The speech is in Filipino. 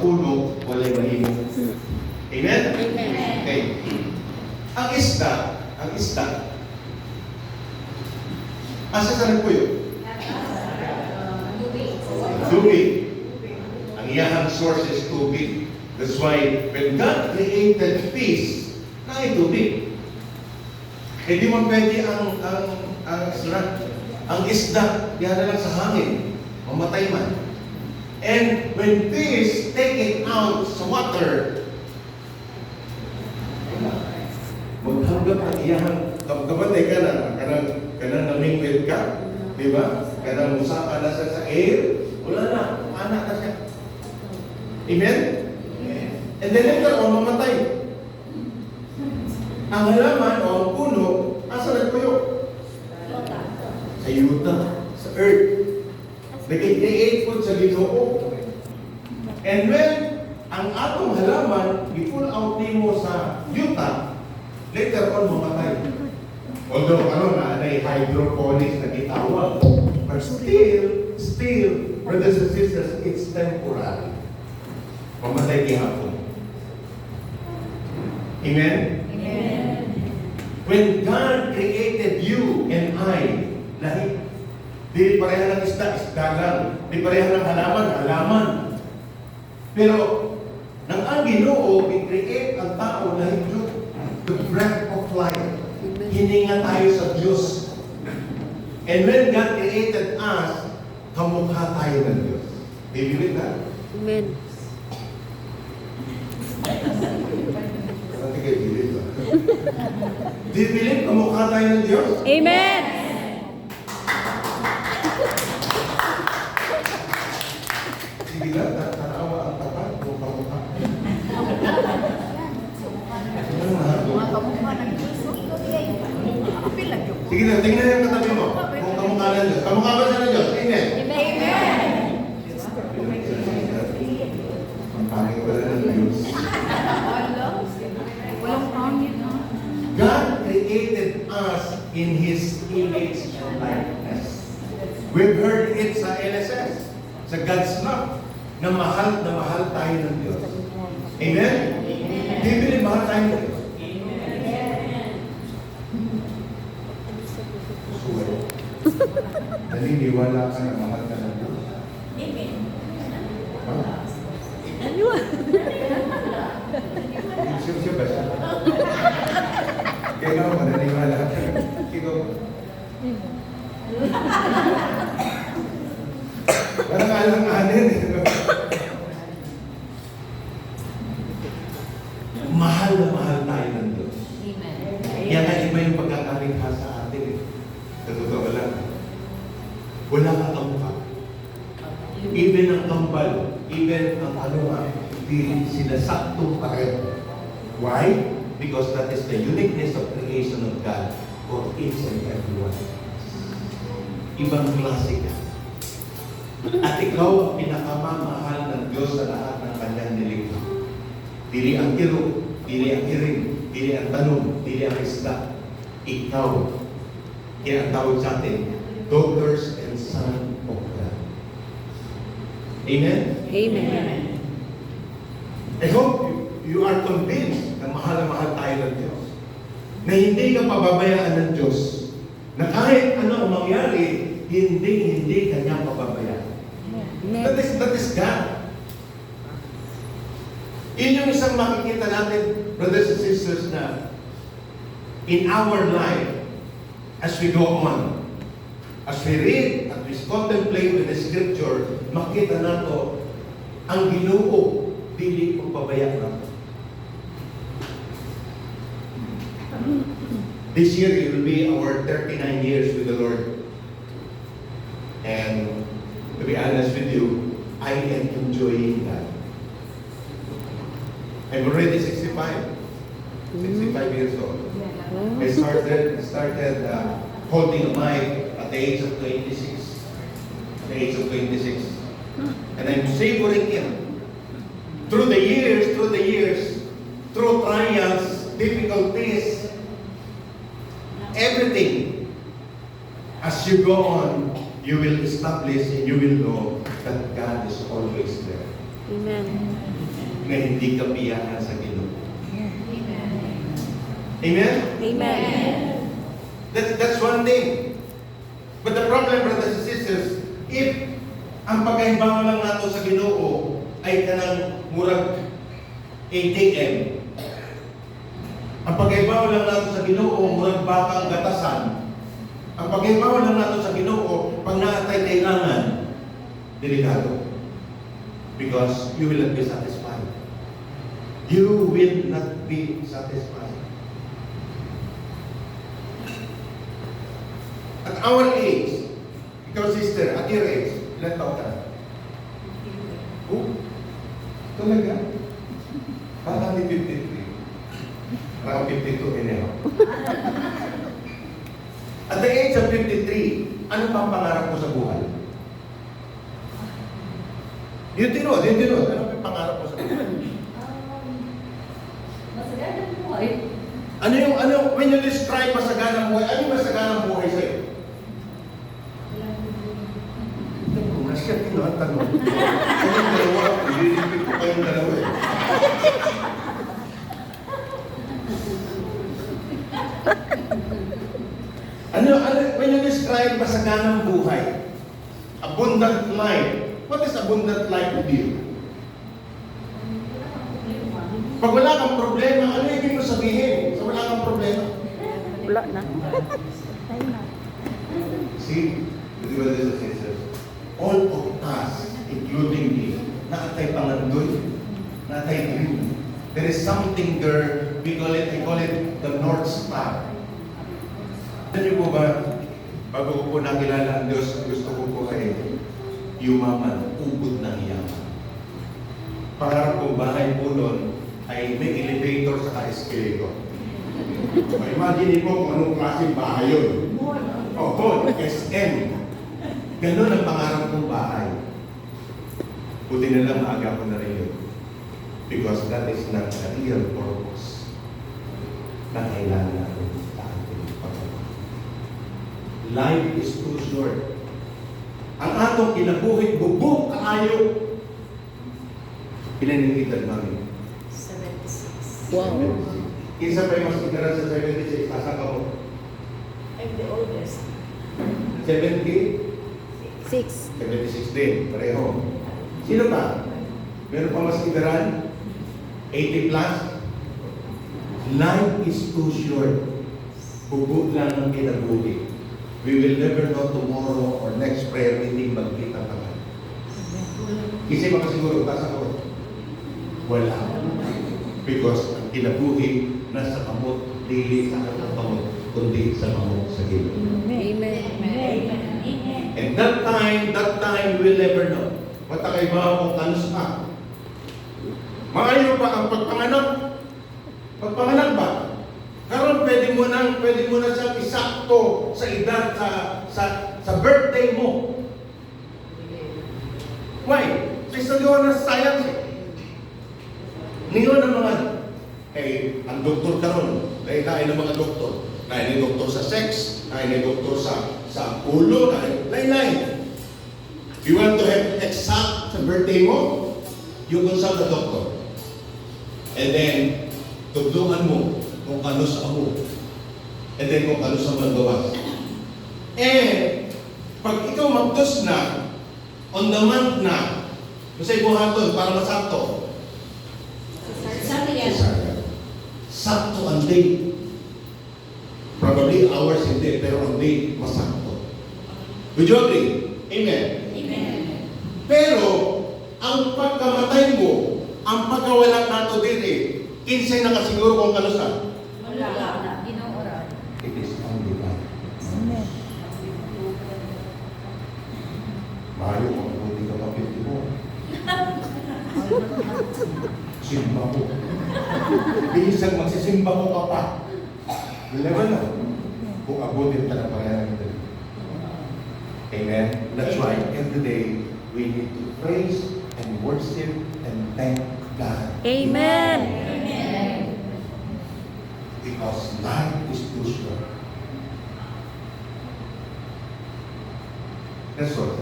puno, walay mahimo. Amen? Amen. Okay. Ang isda, asa sa nagpuyo? Tubig. Ang iyahang source is tubig. That's why when God created fish, na tubig. Hindi mo pwede ang isda, yan na lang sa hangin. Mamatay man. And when fish take it out sa water, maghanggap ang iyahang kabatay ka na, kanang namingwit ka, di ba? Kanang musaka na sa air, wala na, anak na siya. Amen? And then later on, mamatay. Ang halaman o ang puno, asa nagpuyo? Sa yuta, sa earth. Nag-create po sa Ginoo. And when ang atong halaman, i-pull out nimo sa yuta, later on mamatay. Although na ay hydroponics na gitawag. But still, brothers and sisters, it's temporary. Mamatay gihapon. Amen? Amen. When God created you and I, lahi, di pareha ng isda lang. Di pareha ng halaman. Pero, nang ang Ginoo, i-create ang tao na hindi the breath of life. Hininga tayo sa Diyos. And when God created us, kamukha tayo ng Diyos. Do you believe that? Amen. Pati kayo believe that? Do you believe kamukha tayo ng Diyos? Amen. Sige lang, tanawa ang tapat kung kamukha. Mga kamukha ng Diyos. Apil lang yun. Sige na, tingnan yung katabi mo. Kung kamukha ng Diyos. Kamukha ba siya ng Diyos? Amen. Amen. Ang pangit pala ng Diyos. Walang pangit, no? God created us in His image and likeness. We've heard it sa LSS, sa God's love, na mahal tayo ng Diyos. Amen? Di ba mahal tayo ng Diyos? Suway. Naniniwala ka na mahal ka ng Diyos? Ha? Siya ba siya? Kailangan mo naniniwala ka. Ikaw. Parang alang-anin. Mahal na mahal tayo ng Diyos. Kaya nga iba yung pagkakalikha sa atin. Sa totoo lang. Wala kang kamukha. Even ang kambal, even ang hindi sila saktong pareho. Why? Because that is the uniqueness of creation of God for each and every one. Ibang klase ka. At ikaw ang pinakamamahal ng Diyos sa lahat ng kanyang nilikha. Dili ang kiro, dili ang hiring, dili ang tanong, dili ang isda. Ikaw, kaya ang tawag sa atin, daughters and son of God. Amen? Amen. I hope you are convinced na mahal tayo ng Diyos. Na hindi ka pababayaan ng Diyos. Na kahit ano ang mangyari, hindi kanya pababayaan. That is God. Yun yung isang makikita natin, brothers and sisters, na in our life, as we go on, as we read, as we contemplate with the Scripture, makita nato ang Ginoo dili pagpabaya nato. This year it will be our 39 years with the Lord. And to be honest with you, I am enjoying that. I'm already 65 years old. I started holding a mic at the age of 26. And I'm savoring it. Through the years, through trials, difficulties, everything, as you go on, you will establish and you will know that God is always there. Amen. na hindi ka piyahan sa Ginoo. Amen. Amen? Amen. That's one thing. But the problem, brothers and sisters, if ang pagkahibawa lang nato sa Ginoo ay kanang murag ATM, ang pagkahibawa lang nato sa Ginoo murag bakang gatasan, ang pagkahibawa lang nato sa Ginoo pag naatay kailangan, delikado. Because you will not be satisfied. You will not be satisfied. At our age, ikaw sister, at your age, ilan taon ka na? Oh, talaga? Parang ni 53. Parang 52 anyhow. At the age of 53, ano pa ang pangarap mo sa buhay? Yun tinod. Ano pa ang pangarap mo sa buhay? Masaganang buhay. When you describe masaganang buhay, ano yung masaganang buhay sa'yo? Nasya din ang tanong. Kayong dalawa, i-repeat ko kayong dalawa eh. When you describe masaganang buhay, abundant life, what is abundant life with you? Pag wala kang problema, ano ibig mo sabihin? Sa wala kang problema? Wala na. See, brothers and sisters, all of us, including me, naatay pangandoy, naatay dream. There is something there, I call it the North Star. Alam niyo po ba, bago ko po nakilala ang Diyos, gusto ko po ay yumaman, ubod ng yaman. Pangarap kong bahay po nun ay may elevator sa escalator. Imagine mo kung anong klaseng bahay yun. Oh, SM. Ganun ang pangarap kong bahay. Buti na lang maaga ko na rin yun. Because that is not the real purpose na kailangan natin sa ating pagkakas. Life is too short. Ang atong kinabuhi, bubuk kaayo. Ilan yung edad namin? 76. Wow. Isa pa yung mas itaran sa 76, asa ka mo? I'm the oldest. 70? 6. 76 din, pareho. Sino pa? Meron pa mas itaran? 80 plus? Life is too short. Bubuk lang ang kinabuhi. We will never know tomorrow or next prayer meeting magkita ka nga. Isip ka siguro, tasa ko? Wala. Because ang kinabuhi nasa kamot, dili sa kamot, kundi sa kamot sa gilid. Amen. Amen. And that time, we'll never know. Matakay ba kung kanus ka? Maayo pa ang pagpanganak? Pagpanganak ba? Karon pwede mo na siyang isakto sa edad sa birthday mo. Why? Sa isang na science. Niyon ang mga ang doktor karon, lain ng mga doktor. Lain ng doktor sa sex, lain ng doktor sa ulo, lain. You want to have exact sa birthday mo? You consult the doctor. And then, tugtungan mo kung ano sa amo. And then kung ano sa magawa. And, pag ikaw magdos na, on the month na, masay buhaton para masakto. Sakto ang day. Probably hours hindi, pero ang day masakto. Would you agree? Amen? Amen. Pero, ang pagkamatay mo, ang pagkawala nato din kinsay na kasiguro kung ano sa? Wala na. Inuuran. It is only God. Amen. Mario, kung buti ka pa 50 mo. Simba ko. Bisan magsisimba ko ka pa. You'll never know kung abutin ka na pangyayari nito. Amen? That's why every day we need to praise and worship and thank God. Amen. Amen. Because life is too short. That's what